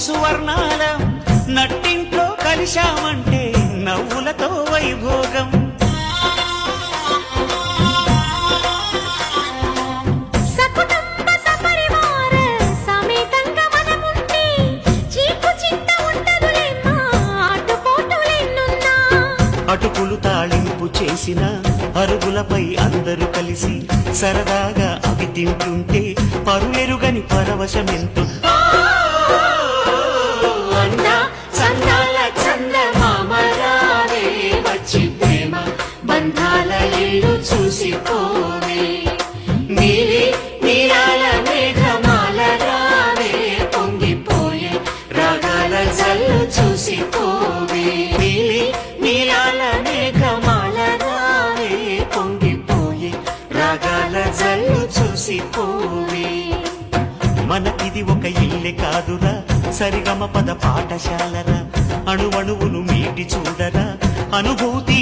సువర్ణాలం నట్టింట్లో కలిశామంటే నవ్వులతో వైభోగం. అటుకులు తాళింపు చేసిన అరుగులపై అందరూ కలిసి సరదాగా అవి తింటుంటే పరులెరుగని పరవశమెంతో. వచ్చి ప్రేమ బంధాల ఇల్లు చూసిపోవే, నీలి నీరాల మేఘమాల రావే, పొంగిపోయే రాగాల జల్లు చూసిపోవే, నీలి నీలాల మేఘమాల రావే, పొంగిపోయే రాగాల జల్లు చూసిపోవే. మనకిది ఒక ఇల్లే కాదురా, సరిగమ పద పాఠశాలరా, అణువణువును మీటి చూడరా, అనుభూతి